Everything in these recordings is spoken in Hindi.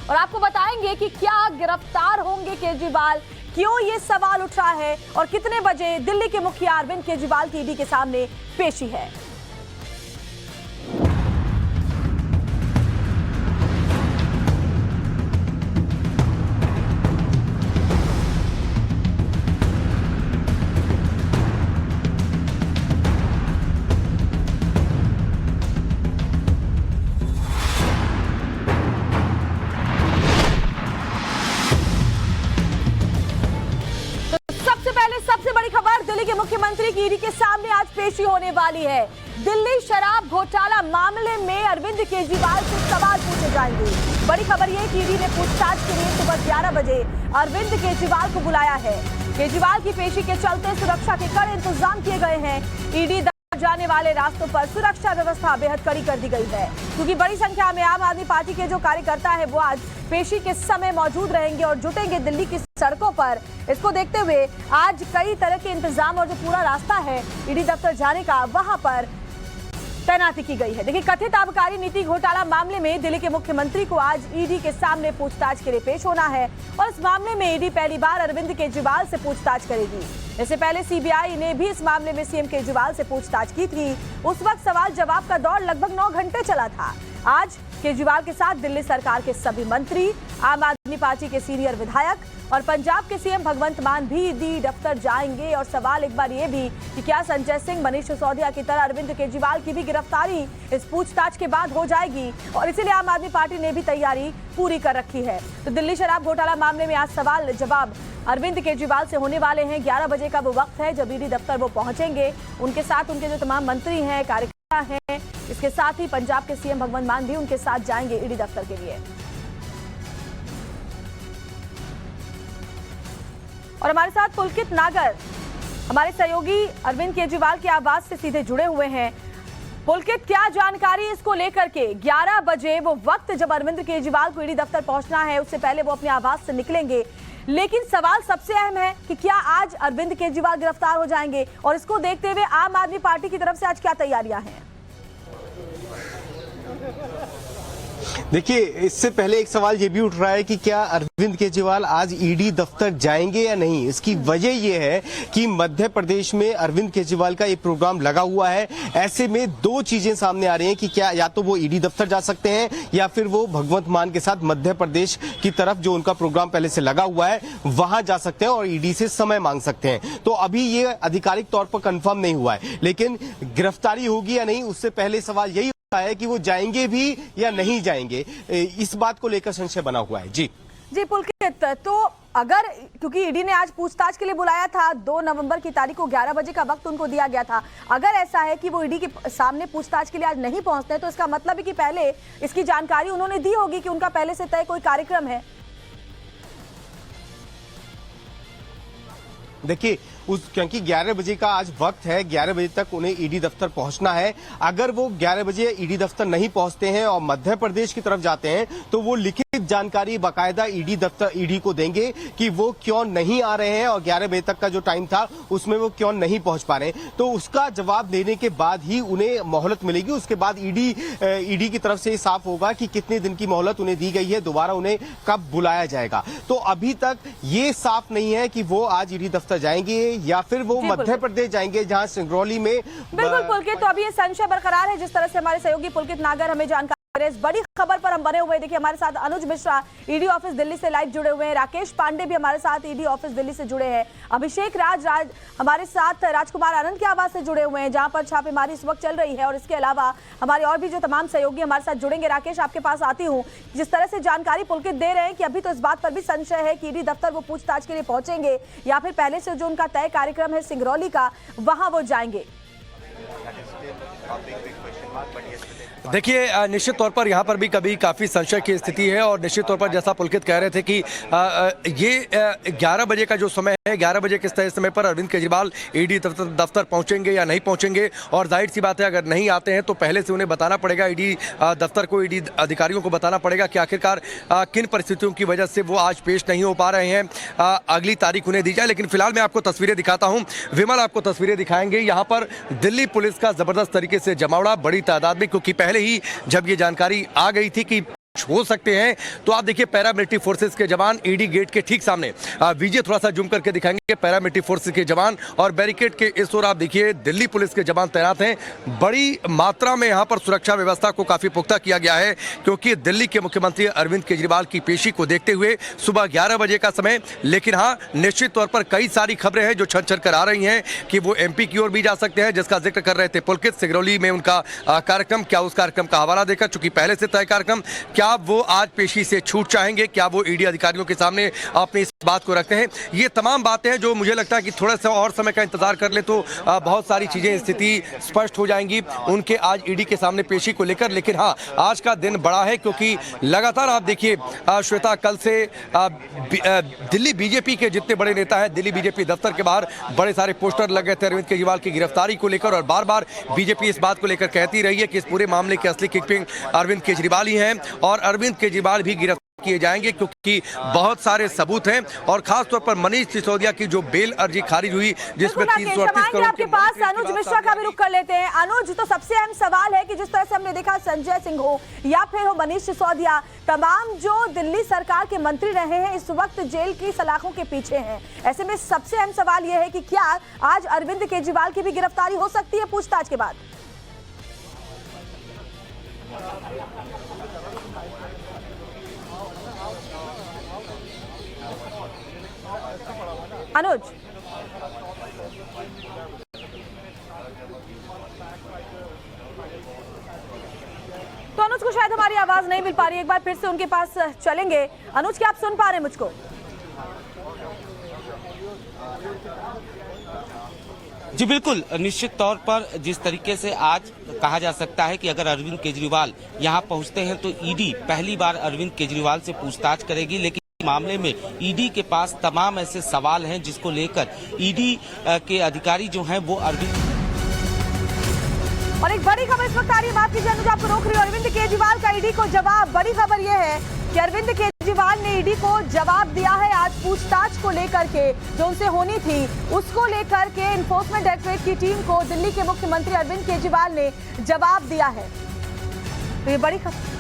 और आपको बताएंगे कि क्या गिरफ्तार होंगे केजरीवाल, क्यों ये सवाल उठ रहा है और कितने बजे दिल्ली के मुखिया अरविंद केजरीवाल की ईडी के सामने पेशी है। सबसे बड़ी खबर, दिल्ली के मुख्यमंत्री की ईडी के सामने आज पेशी होने वाली है। दिल्ली शराब घोटाला मामले में अरविंद केजरीवाल से सवाल पूछे जाएंगे। बड़ी खबर यह कि ईडी ने पूछताछ के लिए सुबह 11 बजे अरविंद केजरीवाल को बुलाया है। केजरीवाल की पेशी के चलते सुरक्षा के कड़े इंतजाम किए गए हैं। ईडी जाने वाले रास्तों पर सुरक्षा व्यवस्था बेहद कड़ी कर दी गई है, क्योंकि बड़ी संख्या में आम आदमी पार्टी के जो कार्यकर्ता है वो आज पेशी के समय मौजूद रहेंगे और जुटेंगे दिल्ली की सड़कों पर। इसको देखते हुए आज कई तरह के इंतजाम और जो पूरा रास्ता है ईडी दफ्तर जाने का, वहां पर तैनाती की गई है। देखिए, कथित आबकारी नीति घोटाला मामले में दिल्ली के मुख्यमंत्री को आज ईडी के सामने पूछताछ के लिए पेश होना है और इस मामले में ईडी पहली बार अरविंद केजरीवाल से पूछताछ करेगी। इससे पहले सीबीआई ने भी इस मामले में सीएम केजरीवाल से पूछताछ की थी। उस वक्त सवाल जवाब का दौर लगभग 9 घंटे चला था। आज केजरीवाल के साथ दिल्ली सरकार के सभी मंत्री, आम आदमी पार्टी के सीनियर विधायक और पंजाब के सीएम भगवंत मान भी ईडी दफ्तर जाएंगे। और सवाल एक बार ये भी कि क्या संजय सिंह, मनीष सिसोदिया की तरह अरविंद केजरीवाल की भी गिरफ्तारी इस पूछताछ के बाद हो जाएगी, और इसीलिए आम आदमी पार्टी ने भी तैयारी पूरी कर रखी है। तो दिल्ली शराब घोटाला मामले में आज सवाल जवाब अरविंद केजरीवाल से होने वाले हैं। 11 बजे का वो वक्त है जब ईडी दफ्तर वो पहुंचेंगे। उनके साथ उनके जो तमाम मंत्री हैं, कार्यकर्ता हैं, इसके साथ ही पंजाब के सीएम भगवंत मान भी उनके साथ जाएंगे ईडी दफ्तर के लिए। और हमारे साथ पुलकित नागर, हमारे सहयोगी अरविंद केजरीवाल के आवास से सीधे जुड़े हुए हैं। पुलकित, क्या जानकारी इसको लेकर के? 11 बजे वो वक्त जब अरविंद केजरीवाल को ईडी दफ्तर पहुंचना है, उससे पहले वो अपने आवास से निकलेंगे, लेकिन सवाल सबसे अहम है कि क्या आज अरविंद केजरीवाल गिरफ्तार हो जाएंगे, और इसको देखते हुए आम आदमी पार्टी की तरफ से आज क्या तैयारियां हैं? देखिए, इससे पहले एक सवाल ये भी उठ रहा है कि क्या अरविंद केजरीवाल आज ईडी दफ्तर जाएंगे या नहीं। इसकी वजह यह है कि मध्य प्रदेश में अरविंद केजरीवाल का एक प्रोग्राम लगा हुआ है। ऐसे में दो चीजें सामने आ रही हैं कि क्या या तो वो ईडी दफ्तर जा सकते हैं या फिर वो भगवंत मान के साथ मध्य प्रदेश की तरफ जो उनका प्रोग्राम पहले से लगा हुआ है वहां जा सकते हैं और ईडी से समय मांग सकते हैं। तो अभी ये आधिकारिक तौर पर कंफर्म नहीं हुआ है, लेकिन गिरफ्तारी होगी या नहीं उससे पहले सवाल यही है कि वो जाएंगे भी या नहीं जाएंगे। इस बात को लेकर संशय बना हुआ है। जी पुलकित, तो अगर, क्योंकि ईडी ने आज पूछताछ के लिए बुलाया था, 2 नवंबर की तारीख को 11 बजे का वक्त उनको दिया गया था, अगर ऐसा है कि वो ईडी के सामने पूछताछ के लिए आज नहीं पहुंचते तो इसका मतलब है कि पहले इसकी जानकारी उन्होंने दी होगी कि उनका पहले से तय कोई कार्यक्रम है। देखिए, क्योंकि 11 बजे का आज वक्त है, 11 बजे तक उन्हें ईडी दफ्तर पहुंचना है। अगर वो 11 बजे ईडी दफ्तर नहीं पहुंचते हैं और मध्य प्रदेश की तरफ जाते हैं तो वो लिखित जानकारी बाकायदा ईडी को देंगे कि वो क्यों नहीं आ रहे हैं और 11 बजे तक का जो टाइम था उसमें वो क्यों नहीं पहुंच पा रहे हैं। तो उसका जवाब देने के बाद ही उन्हें मोहलत मिलेगी। उसके बाद ईडी की तरफ से ये साफ होगा कि कितने दिन की मोहलत उन्हें दी गई है, दोबारा उन्हें कब बुलाया जाएगा। तो अभी तक ये साफ नहीं है कि वो आज ईडी दफ्तर जाएंगे या फिर वो मध्य प्रदेश जाएंगे, जहां सिंगरौली में। बिल्कुल पुलकित, तो अभी ये संशय बरकरार है, जिस तरह से हमारे सहयोगी पुलकित नागर हमें जानकारी। इस बड़ी खबर पर हम बने हुए, देखिए हमारे साथ अनुज मिश्रा ईडी ऑफिस दिल्ली से लाइव जुड़े हुए हैं, राकेश पांडे भी हमारे साथ ईडी ऑफिस दिल्ली से जुड़े हैं, अभिषेक राज हमारे साथ राजकुमार आनंद के आवास से जुड़े हुए हैं, जहां पर छापेमारी इस वक्त चल रही है। और इसके अलावा हमारे और भी जो तमाम सहयोगी हमारे साथ जुड़ेंगे। राकेश, आपके पास आती हूँ। जिस तरह से जानकारी पुलकित दे रहे हैं कि अभी तो इस बात पर भी संशय है कि ईडी दफ्तर वो पूछताछ के लिए पहुंचेंगे या फिर पहले से जो उनका तय कार्यक्रम है सिंगरौली का, वहां वो जाएंगे। देखिए, निश्चित तौर पर यहाँ पर भी कभी काफ़ी संशय की स्थिति है और निश्चित तौर पर जैसा पुलकित कह रहे थे कि ये 11 बजे का जो समय है, 11 बजे किस तय समय पर अरविंद केजरीवाल ईडी दफ्तर पहुंचेंगे या नहीं पहुंचेंगे। और जाहिर सी बात है, अगर नहीं आते हैं तो पहले से उन्हें बताना पड़ेगा, ईडी दफ्तर को, ईडी अधिकारियों को बताना पड़ेगा कि आखिरकार किन परिस्थितियों की वजह से वो आज पेश नहीं हो पा रहे हैं, अगली तारीख उन्हें दी जाए। लेकिन फिलहाल मैं आपको तस्वीरें दिखाता हूँ। विमल आपको तस्वीरें दिखाएंगे। यहाँ पर दिल्ली पुलिस का जबरदस्त तरीके से जमावड़ा, बड़ी तादाद में, क्योंकि पहले ही जब ये जानकारी आ गई थी कि हो सकते हैं। तो आप देखिए पैरामिलिट्री फोर्सेस के जवान ईडी गेट के ठीक सामने, विजय थोड़ा सा जूम करके दिखाएंगे, पैरामिलिट्री फोर्सेस के जवान और बैरिकेड के इस ओर आप देखिए दिल्ली पुलिस के जवान तैनात हैं। बड़ी मात्रा में यहां पर सुरक्षा व्यवस्था को काफी पुख्ता किया गया है, क्योंकि दिल्ली के मुख्यमंत्री अरविंद केजरीवाल की पेशी को देखते हुए सुबह 11 बजे का समय। लेकिन हाँ, निश्चित तौर पर कई सारी खबरें हैं जो छन कर आ रही हैं कि वो एमपी की ओर भी जा सकते हैं, जिसका जिक्र कर रहे थे पुलकित। सिगरौली में उनका कार्यक्रम, क्या उस कार्यक्रम का हवाला देकर, चूंकि पहले से तय कार्यक्रम, क्या वो आज पेशी से छूट चाहेंगे, क्या वो ईडी अधिकारियों के सामने अपनी इस बात को रखते हैं, ये तमाम बातें हैं जो मुझे लगता है कि थोड़ा सा और समय का इंतजार कर ले तो बहुत सारी चीजें, स्थिति स्पष्ट हो जाएंगी उनके आज ईडी के सामने पेशी को लेकर। लेकिन हाँ, आज का दिन बड़ा है, क्योंकि लगातार आप देखिए श्वेता, कल से दिल्ली बीजेपी के जितने बड़े नेता हैं, दिल्ली बीजेपी दफ्तर के बाहर बड़े सारे पोस्टर लगे थे अरविंद केजरीवाल की गिरफ्तारी को लेकर, और बार बार बीजेपी इस बात को लेकर कहती रही है कि इस पूरे मामले के असली किंगपिन अरविंद केजरीवाल ही हैं और अरविंद केजरीवाल भी गिरफ्तार किए जाएंगे, क्योंकि बहुत सारे सबूत हैं। और खास तौर पर मनीष सिसोदिया की जो बेल अर्जी खारिज हुई, जिसमें 338 करोड़ आपके पास अनुज मिश्रा का भी रुख कर लेते हैं। अनुज, तो सबसे अहम सवाल है कि जिस तरह से हमने देखा संजय सिंह हो या फिर हो मनीष सिसोदिया, तमाम जो दिल्ली सरकार के मंत्री रहे हैं इस वक्त जेल की सलाखों के पीछे हैं। ऐसे में सबसे अहम सवाल यह है कि क्या आज अरविंद केजरीवाल की भी गिरफ्तारी हो सकती है पूछताछ के बाद? अनुज, तो अनुज को शायद हमारी आवाज नहीं मिल पा रही, एक बार फिर से उनके पास चलेंगे। अनुज, क्या आप सुन पा रहे हैं मुझको? जी बिल्कुल, निश्चित तौर पर जिस तरीके से आज कहा जा सकता है कि अगर अरविंद केजरीवाल यहां पहुंचते हैं तो ईडी पहली बार अरविंद केजरीवाल से पूछताछ करेगी, लेकिन मामले में ईडी के पास तमाम ऐसे सवाल हैं जिसको लेकर ईडी के अधिकारी जो हैं वो अरविंद। और एक बड़ी खबर इस वक्त आ रही है, माफ कीजिए अनुज आपको रोक रही हूं, अरविंद केजरीवाल का ईडी को जवाब। बड़ी खबर यह है कि अरविंद केजरीवाल ने ईडी को जवाब दिया है आज पूछताछ को लेकर के जो उनसे होनी थी, उसको लेकर के एनफोर्समेंट डायरेक्टरेट की टीम को दिल्ली के मुख्यमंत्री अरविंद केजरीवाल ने जवाब दिया है। तो ये बड़ी खबर।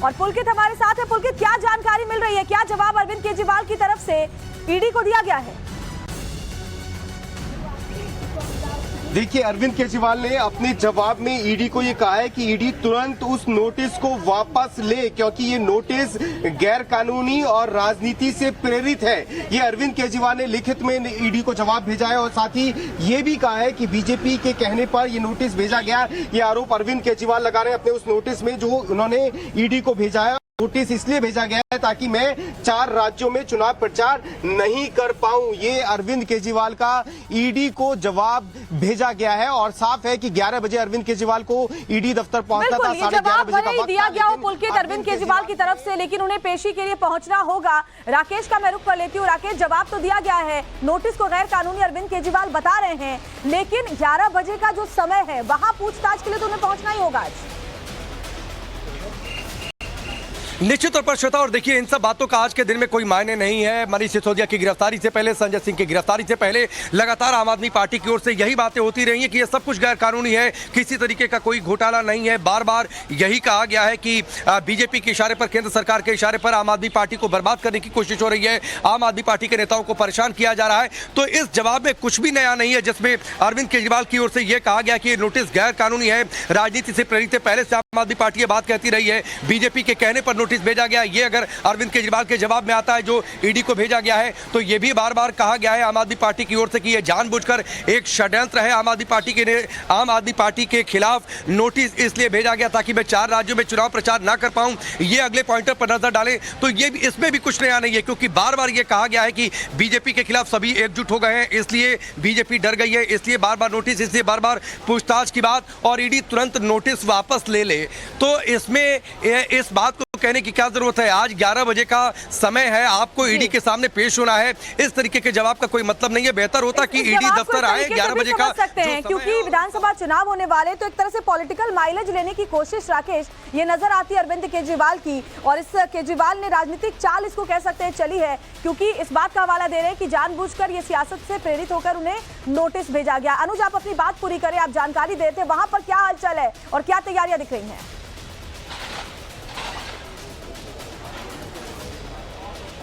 और पुलकित हमारे साथ है। पुलकित, क्या जानकारी मिल रही है, क्या जवाब अरविंद केजरीवाल की तरफ से ईडी को दिया गया है? देखिए, अरविंद केजरीवाल ने अपने जवाब में ईडी को ये कहा है कि ईडी तुरंत उस नोटिस को वापस ले, क्योंकि ये नोटिस गैर कानूनी और राजनीति से प्रेरित है। ये अरविंद केजरीवाल ने लिखित में ईडी को जवाब भेजा है और साथ ही ये भी कहा है कि बीजेपी के कहने पर ये नोटिस भेजा गया। ये आरोप अरविंद केजरीवाल लगा रहे हैं अपने उस नोटिस में जो उन्होंने ईडी को भेजा है। नोटिस इसलिए भेजा गया है ताकि मैं 4 राज्यों में चुनाव प्रचार नहीं कर पाऊं। ये अरविंद केजरीवाल का ईडी को जवाब भेजा गया है और साफ है कि 11 बजे अरविंद केजरीवाल को ईडी दफ्तर पहुंचना था। 11:30 बजे का दिया गया हो पुलकित अरविंद केजरीवाल की तरफ से, लेकिन उन्हें पेशी के लिए पहुंचना होगा। राकेश का मैं रुख कर लेती हूँ। राकेश, जवाब तो दिया गया है, नोटिस को गैर कानूनी अरविंद केजरीवाल बता रहे हैं, लेकिन 11 बजे का जो समय है वहां पूछताछ के लिए तो उन्हें पहुंचना ही होगा आज। निश्चित तौर पर श्वेता, और देखिए इन सब बातों का आज के दिन में कोई मायने नहीं है। मनीष सिसोदिया की गिरफ्तारी से पहले, संजय सिंह की गिरफ्तारी से पहले लगातार आम आदमी पार्टी की ओर से यही बातें होती रही हैं कि ये सब कुछ गैर कानूनी है, किसी तरीके का कोई घोटाला नहीं है। बार बार यही कहा गया है कि बीजेपी के इशारे पर, केंद्र सरकार के इशारे पर आम आदमी पार्टी को बर्बाद करने की कोशिश हो रही है, आम आदमी पार्टी के नेताओं को परेशान किया जा रहा है। तो इस जवाब में कुछ भी नया नहीं है, जिसमें अरविंद केजरीवाल की ओर से यह कहा गया कि ये नोटिस गैर कानूनी है, राजनीति से प्रेरित है। पहले से आम आदमी पार्टी ये बात कहती रही है, बीजेपी के कहने पर नोटिस भेजा गया। ये अगर अरविंद केजरीवाल के जवाब में आता है जो ईडी को भेजा गया है, तो यह भी बार बार कहा गया है आम आदमी पार्टी की ओर से कि यह जानबूझकर एक षड्यंत्र है। आम आदमी पार्टी के खिलाफ नोटिस इसलिए भेजा गया ताकि मैं 4 राज्यों में चुनाव प्रचार ना कर पाऊं। ये अगले पॉइंटर पर नजर डालें तो ये भी, इसमें भी कुछ नया नहीं है, क्योंकि बार बार यह कहा गया है कि बीजेपी के खिलाफ सभी एकजुट हो गए हैं, इसलिए बीजेपी डर गई है, इसलिए बार बार नोटिस, इसलिए बार बार पूछताछ की बात, और ईडी तुरंत नोटिस वापस ले ले। जाएंगे। तो इसमें इस बात को कहने की क्या जरूरत है? आज 11 बजे का समय है, आपको ईडी के सामने पेश होना है। इस तरीके के जवाब का कोई मतलब नहीं है। बेहतर होता कि ईडी दफ्तर आए 11 बजे का सकते हैं, क्योंकि विधानसभा चुनाव होने वाले, तो एक तरह से पॉलिटिकल माइलेज लेने की कोशिश राकेश ये नजर आती है अरविंद केजरीवाल की। और इस केजरीवाल ने राजनीतिक चाल इसको कह सकते हैं चली है, क्योंकि इस बात का हवाला दे रहे हैं कि जानबूझकर ये सियासत से प्रेरित होकर उन्हें नोटिस भेजा गया। अनुज, आप अपनी बात पूरी करें, आप जानकारी देते हैं वहां पर क्या हलचल है और क्या तैयारियां दिख रही हैं?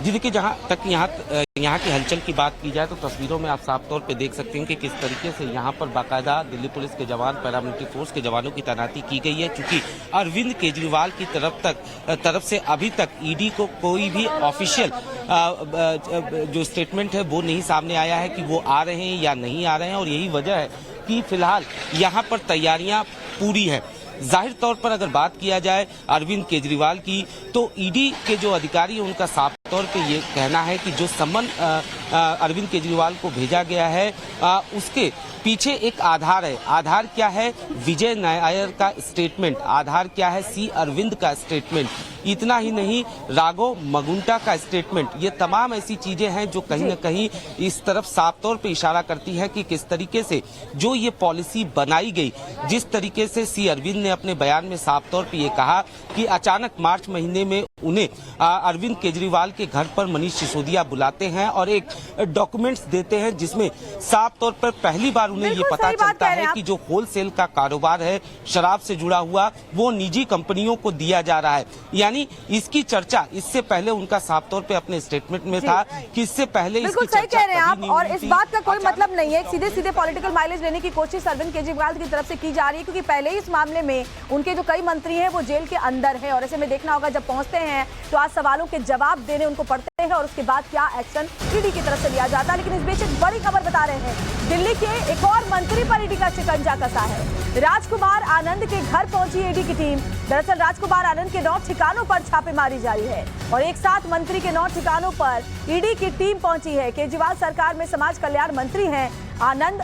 जी देखिए, जहां तक यहाँ की हलचल की बात की जाए तो तस्वीरों में आप साफ तौर पे देख सकते हैं कि किस तरीके से यहाँ पर बाकायदा दिल्ली पुलिस के जवान, पैरामिलिट्री फोर्स के जवानों की तैनाती की गई है, क्योंकि अरविंद केजरीवाल की तरफ से अभी तक ईडी को कोई भी ऑफिशियल जो स्टेटमेंट है वो नहीं सामने आया है कि वो आ रहे हैं या नहीं आ रहे हैं। और यही वजह है कि फिलहाल यहाँ पर तैयारियां पूरी है। जाहिर तौर पर अगर बात किया जाए अरविंद केजरीवाल की, तो ईडी के जो अधिकारी हैं उनका साफ तौर पे ये कहना है कि जो सम्मन अरविंद केजरीवाल को भेजा गया है उसके पीछे एक आधार है। आधार क्या है? विजय नायर का स्टेटमेंट। आधार क्या है? सी अरविंद का स्टेटमेंट। इतना ही नहीं, राघव मगुंटा का स्टेटमेंट। ये तमाम ऐसी चीजें हैं जो कहीं न कहीं इस तरफ साफ तौर पे इशारा करती है कि किस तरीके से जो ये पॉलिसी बनाई गई, जिस तरीके से सी अरविंद ने अपने बयान में साफ तौर पे ये कहा कि अचानक मार्च महीने में उन्हें अरविंद केजरीवाल के घर पर मनीष सिसोदिया बुलाते हैं और एक डॉक्यूमेंट्स देते हैं जिसमें साफ तौर पर पहली बार उन्हें ये पता चलता है कि जो होलसेल का कारोबार है शराब से जुड़ा हुआ, वो निजी कंपनियों को दिया जा रहा है। यानी इसकी चर्चा इससे पहले उनका साफ तौर पे अपने स्टेटमेंट में था कि इससे पहले इसकी चर्चा कह रहे हैं आप, और इस बात का कोई मतलब नहीं है। सीधे सीधे पॉलिटिकल माइलेज लेने की कोशिश अरविंद केजरीवाल की तरफ से की जा रही है, क्योंकि पहले ही इस मामले में उनके जो कई मंत्री हैं वो जेल के अंदर है। और ऐसे में देखना होगा जब पहुंचते हैं तो आज सवालों के जवाब देने उनको पड़ते हैं और उसके बाद क्या एक्शन ईडी की तरफ से लिया जाता है। लेकिन इस बीच एक बड़ी खबर बता रहे हैं, दिल्ली के एक और मंत्री पर ईडी का शिकंजा कसा है। राजकुमार आनंद के घर पहुंची ईडी की टीम। दरअसल राजकुमार आनंद के 9 ठिकानों पर छापेमारी जारी है और एक साथ मंत्री के 9 ठिकानों पर ईडी की टीम पहुंची है। केजरीवाल सरकार में समाज कल्याण मंत्री हैं आनंद,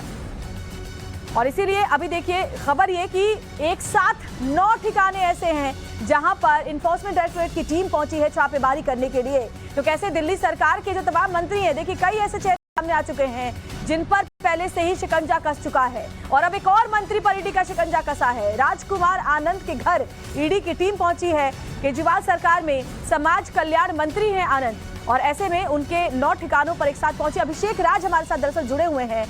और इसीलिए अभी देखिए खबर ये कि एक साथ 9 ठिकाने ऐसे हैं जहां पर इन्फोर्समेंट डायरेक्टोरेट की टीम पहुंची है छापेमारी करने के लिए। तो कैसे दिल्ली सरकार के जो तमाम मंत्री हैं, देखिए कई ऐसे चेहरे सामने आ चुके हैं जिन पर पहले से ही शिकंजा कस चुका है, और अब एक और मंत्री पर ईडी का शिकंजा कसा है। राजकुमार आनंद के घर ईडी की टीम पहुंची है। केजरीवाल सरकार में समाज कल्याण मंत्री हैं आनंद, और ऐसे में उनके 9 ठिकानों पर एक साथ पहुंचे। अभिषेक राज हमारे साथ दरअसल जुड़े हुए हैं,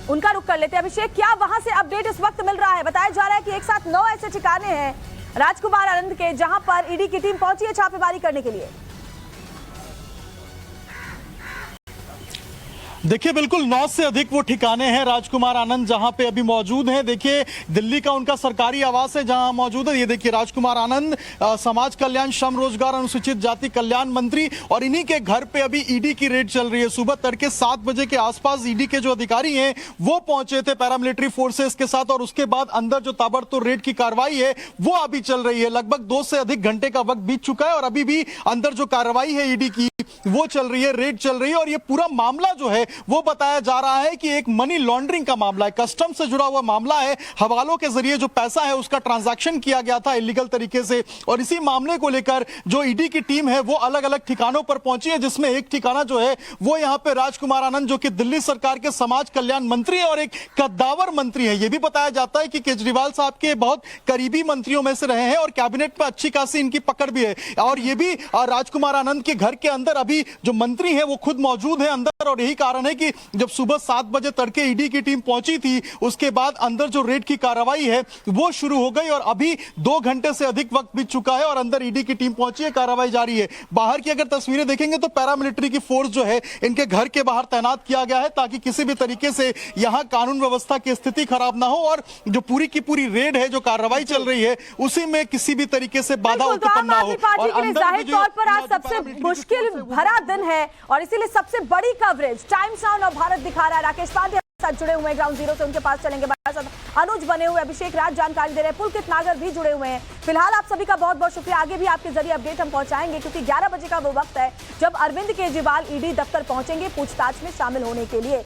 उनका रुख कर लेते हैं। अभिषेक, क्या वहां से अपडेट इस वक्त मिल रहा है? बताया जा रहा है कि एक साथ 9 ऐसे ठिकाने हैं राजकुमार आनंद के जहां पर ईडी की टीम पहुंची है छापेमारी करने के लिए। देखिए बिल्कुल 9 से अधिक वो ठिकाने हैं राजकुमार आनंद जहां पे अभी मौजूद हैं। देखिए दिल्ली का उनका सरकारी आवास है जहां मौजूद है। ये देखिए राजकुमार आनंद समाज कल्याण, श्रम रोजगार, अनुसूचित जाति कल्याण मंत्री, और इन्हीं के घर पे अभी ईडी की रेड चल रही है। सुबह तड़के 7 बजे के आसपास ईडी के जो अधिकारी हैं वो पहुंचे थे पैरामिलिट्री फोर्सेस के साथ, और उसके बाद अंदर जो ताबड़तोड़ रेड की कार्रवाई है वो अभी चल रही है। लगभग 2 से अधिक घंटे का वक्त बीत चुका है और अभी भी अंदर जो कार्रवाई है ईडी की वो चल रही है, रेड चल रही है। और ये पूरा मामला जो है वो बताया जा रहा है कि एक मनी लॉन्ड्रिंग का मामला है, कस्टम से जुड़ा हुआ मामला है। हवालों के जरिए जो पैसा है उसका ट्रांजैक्शन किया गया था इलीगल तरीके से, और इसी मामले को लेकर जो ईडी की टीम है वो अलग अलग ठिकानों पर पहुंची है, जिसमें एक ठिकाना जो है वो यहां पे राजकुमार आनंद जो कि दिल्ली सरकार के समाज कल्याण मंत्री है और एक कद्दावर मंत्री है। यह भी बताया जाता है कि केजरीवाल साहब के बहुत करीबी मंत्रियों में से रहे हैं और कैबिनेट पर अच्छी खासी इनकी पकड़ भी है। और ये भी राजकुमार आनंद के घर के अंदर अभी जो मंत्री है वो खुद मौजूद है अंदर, और यही कारण है कि जब सुबह 7 बजे तड़के ईडी की टीम पहुंची थी उसके बाद अंदर जो रेड की कार्रवाई है वो शुरू हो गई, और अभी 2 घंटे से अधिक वक्त बीत चुका है और अंदर ईडी की टीम पहुंची है, कार्रवाई जारी है। बाहर की अगर तस्वीरें देखेंगे तो पैरामिलिट्री की फोर्स जो है इनके घर के बाहर तैनात किया गया है ताकि किसी भी तरीके से यहां कानून व्यवस्था की स्थिति खराब ना हो, और जो पूरी की पूरी रेड है, जो कार्रवाई चल रही है, उसी में किसी भी तरीके से बाधा उत्पन्न ना हो। और अंदर जाहिर तौर पर आज सबसे मुश्किल भरा दिन है और इसीलिए सबसे बड़ी कवरेज टाइम्स नाउ और भारत दिखा रहा है। राकेश पांडे साथ जुड़े हुए हैं ग्राउंड जीरो से, उनके पास चलेंगे। अनुज बने हुए, अभिषेक राज जानकारी दे रहे हैं, पुलकित नागर भी जुड़े हुए हैं। फिलहाल आप सभी का बहुत बहुत शुक्रिया। आगे भी आपके जरिए अपडेट हम पहुंचाएंगे, क्योंकि 11 बजे का वो वक्त है जब अरविंद केजरीवाल ईडी दफ्तर पहुंचेंगे पूछताछ में शामिल होने के लिए।